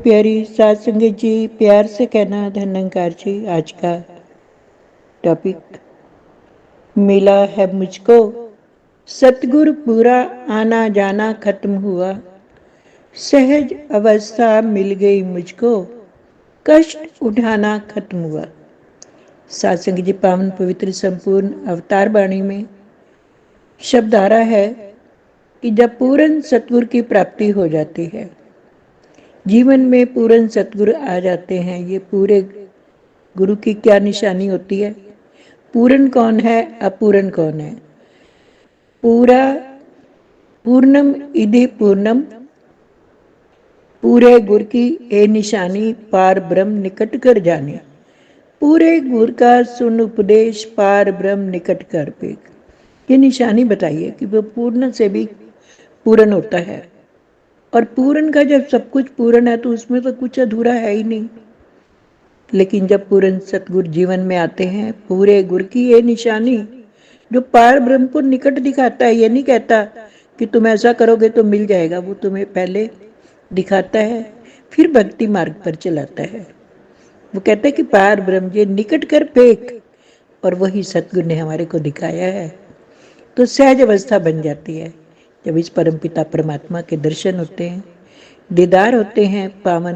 प्यारी सात संगत जी, प्यार से कहना धनंकार जी। आज का टॉपिक मिला है मुझको सतगुरु, पूरा आना जाना खत्म हुआ, सहज अवस्था मिल गई मुझको, कष्ट उठाना खत्म हुआ। सात संगत जी, पावन पवित्र संपूर्ण अवतार वाणी में शब्द आ रहा है कि जब पूर्ण सतगुरु की प्राप्ति हो जाती है, जीवन में पूर्ण सतगुरु आ जाते हैं, ये पूरे गुरु की क्या निशानी होती है? पूर्ण कौन है, अपूर्ण कौन है? पूरा पूर्णम इधि पूर्णम, पूरे गुर की ए निशानी, पार ब्रह्म निकट कर जाने। पूरे गुर का सुन उपदेश, पार ब्रह्म निकट कर पेख। ये निशानी बताइए कि वो पूर्ण से भी पूर्ण होता है। और पूर्ण का जब सब कुछ पूर्ण है तो उसमें तो कुछ अधूरा है ही नहीं। लेकिन जब पूर्ण सतगुरु जीवन में आते हैं, पूरे गुरु की ये निशानी जो पार ब्रह्म को निकट दिखाता है, ये नहीं कहता कि तुम ऐसा करोगे तो मिल जाएगा, वो तुम्हें पहले दिखाता है, फिर भक्ति मार्ग पर चलाता है। वो कहता है कि पार ब्रह्म ये निकट कर फेंक, और वही सतगुरु ने हमारे को दिखाया है। तो सहज अवस्था बन जाती है जब इस परमपिता परमात्मा के दर्शन होते हैं, दीदार होते हैं, पावन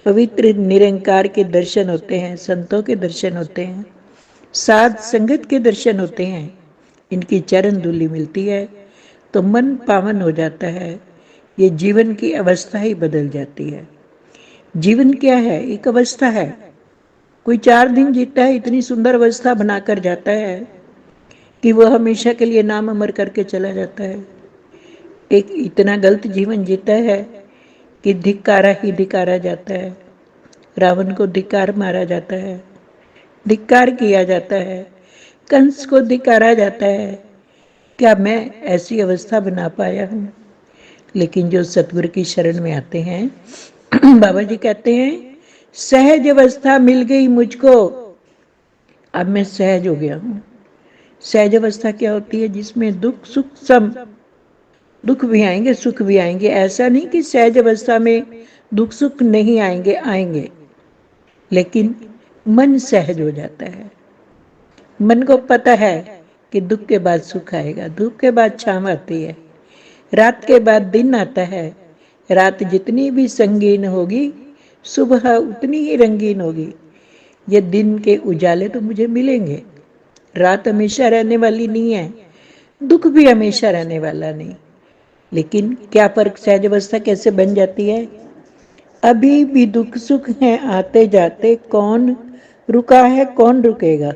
पवित्र निरंकार के दर्शन होते हैं, संतों के दर्शन होते हैं, साध संगत के दर्शन होते हैं, इनकी चरण धूलि मिलती है तो मन पावन हो जाता है। ये जीवन की अवस्था ही बदल जाती है। जीवन क्या है? एक अवस्था है। कोई 4 दिन जीता है, इतनी सुंदर अवस्था बनाकर जाता है कि वह हमेशा के लिए नाम अमर करके चला जाता है। एक इतना गलत जीवन जीता है कि धिक्कारा ही धिक्कारा जाता है। रावण को धिक्कार मारा जाता है, धिक्कार किया जाता है, कंस को धिक्कारा जाता है। क्या मैं ऐसी अवस्था बना पाया हूँ? लेकिन जो सतगुरु की शरण में आते हैं, बाबा जी कहते हैं सहज अवस्था मिल गई मुझको, अब मैं सहज हो गया हूँ। सहज अवस्था क्या होती है? जिसमें दुख सुख सम, दुख भी आएंगे सुख भी आएंगे। ऐसा नहीं कि सहज अवस्था में दुख सुख नहीं आएंगे, आएंगे, लेकिन मन सहज हो जाता है। मन को पता है कि दुख के बाद सुख आएगा, दुख के बाद छांव आती है, रात के बाद दिन आता है। रात जितनी भी संगीन होगी, सुबह उतनी ही रंगीन होगी। ये दिन के उजाले तो मुझे मिलेंगे। रात हमेशा रहने वाली नहीं है, दुख भी हमेशा रहने वाला नहीं। लेकिन क्या फर्क, सहज अवस्था कैसे बन जाती है? अभी भी दुख सुख हैं आते जाते, कौन रुका है कौन रुकेगा?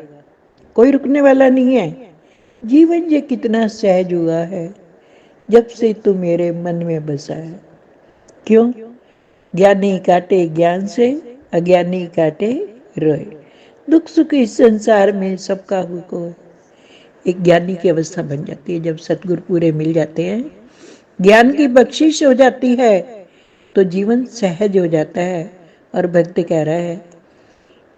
कोई रुकने वाला नहीं है। जीवन ये कितना सहज हुआ है जब से तू मेरे मन में बसा है। क्यों? ज्ञानी काटे ज्ञान से, अज्ञानी काटे रोए। दुख सुख इस संसार में सबका हुको है। एक ज्ञानी की अवस्था बन जाती है जब सतगुरु पूरे मिल जाते हैं, ज्ञान की बख्शिश हो जाती है तो जीवन सहज हो जाता है। और भक्त कह रहा है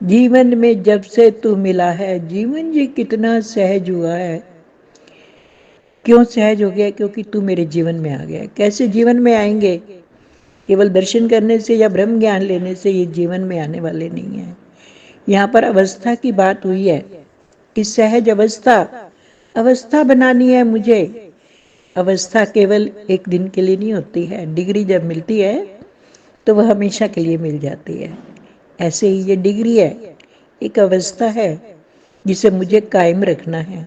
जीवन में जब से तू मिला है, जीवन जी कितना सहज हुआ है। क्यों सहज हो गया? क्योंकि तू मेरे जीवन में आ गया। कैसे जीवन में आएंगे? केवल दर्शन करने से या ब्रह्म ज्ञान लेने से ये जीवन में आने वाले नहीं है। यहाँ पर अवस्था की बात हुई है कि सहज अवस्था, अवस्था बनानी है मुझे। अवस्था केवल एक दिन के लिए नहीं होती है। डिग्री जब मिलती है तो वह हमेशा के लिए मिल जाती है। ऐसे ही ये डिग्री है, एक अवस्था है जिसे मुझे कायम रखना है,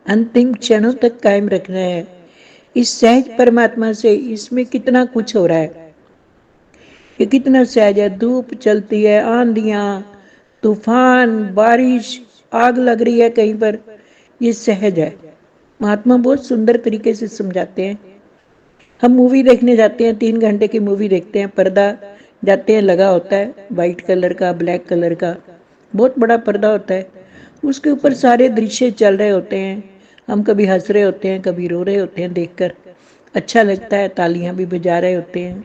अंतिम क्षणों तक कायम रखना है। इस सहज परमात्मा से, इसमें कितना कुछ हो रहा है, ये कितना सहज है। धूप चलती है, आंधियां, तूफान, बारिश, आग लग रही है कहीं पर, ये सहज है। महात्मा बहुत सुंदर तरीके से समझाते हैं। हम मूवी देखने जाते हैं, 3 घंटे की मूवी देखते हैं, पर्दा जाते हैं लगा होता है वाइट कलर का, ब्लैक कलर का, बहुत बड़ा पर्दा होता है, उसके ऊपर सारे दृश्य चल रहे होते हैं। हम कभी हंस रहे होते हैं, कभी रो रहे होते हैं, देखकर अच्छा लगता है, तालियां भी बजा रहे होते हैं।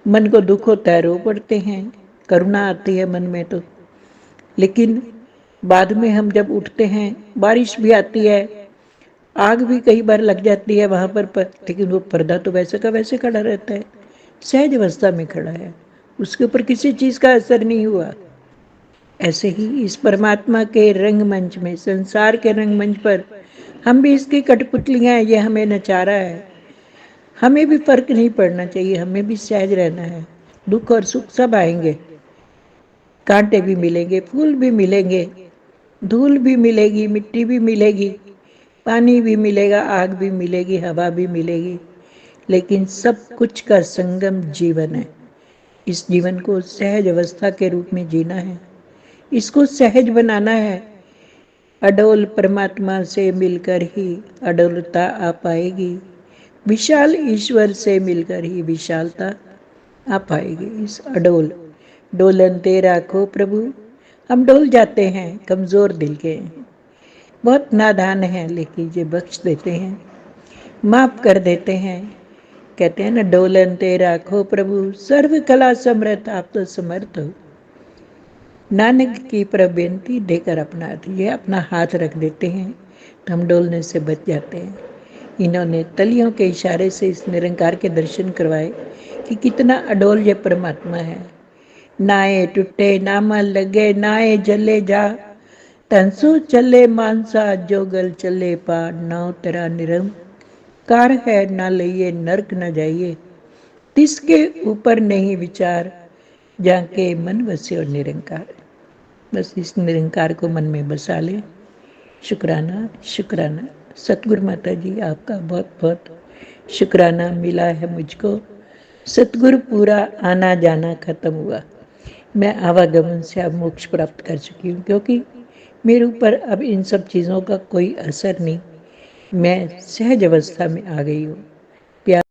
मन को दुख होता है, रो पड़ते हैं, करुणा आती है मन में तो। लेकिन बाद में हम जब उठते हैं, बारिश भी आती है, आग भी कई बार लग जाती है वहां पर लेकिन वो पर्दा तो वैसे का वैसे खड़ा रहता है, सहज अवस्था में खड़ा है। उसके ऊपर किसी चीज़ का असर नहीं हुआ। ऐसे ही इस परमात्मा के रंगमंच में, संसार के रंगमंच पर हम भी इसकी कठपुतलियां हैं, ये हमें नचा रहा है। हमें भी फर्क नहीं पड़ना चाहिए, हमें भी सहज रहना है। दुख और सुख सब आएंगे, कांटे भी मिलेंगे, फूल भी मिलेंगे, धूल भी मिलेगी, मिट्टी भी मिलेगी, पानी भी मिलेगा, आग भी मिलेगी, हवा भी मिलेगी, लेकिन सब कुछ का संगम जीवन है। इस जीवन को सहज अवस्था के रूप में जीना है, इसको सहज बनाना है। अडोल परमात्मा से मिलकर ही अडोलता आ पाएगी, विशाल ईश्वर से मिलकर ही विशालता आ पाएगी। इस अडोल डोलनते राखो प्रभु। हम डोल जाते हैं, कमजोर दिल के हैं, बहुत नादान हैं, लेकिन ये बख्श देते हैं, माफ कर देते हैं। कहते हैं ना, डोलनते राखो प्रभु, सर्व कला समर्थ, आप तो समर्थ हो। नानक की प्रबेनती देकर अपना ये अपना हाथ रख देते हैं तो हम डोलने से बच जाते हैं। इन्होंने तलियों के इशारे से इस निरंकार के दर्शन करवाए कि कितना अडोल ये परमात्मा है। नाए टूटे नामा लगे, नाए जले जा, तंसु चले मानसा, जोगल चले पा, नाव तेरा निरंकार है, ना लइए नरक न जाइए, तिसके ऊपर नहीं विचार, जाके मन वस्यो निरंकार। बस इस निरंकार को मन में बसा लें। शुक्राना शुक्राना। सतगुरु माता जी, आपका बहुत बहुत शुक्राना मिला है मुझको। सतगुरु पूरा आना जाना खत्म हुआ, मैं आवागमन से अब मोक्ष प्राप्त कर चुकी हूँ, क्योंकि मेरे ऊपर अब इन सब चीज़ों का कोई असर नहीं, मैं सहज अवस्था में आ गई हूँ। प्यार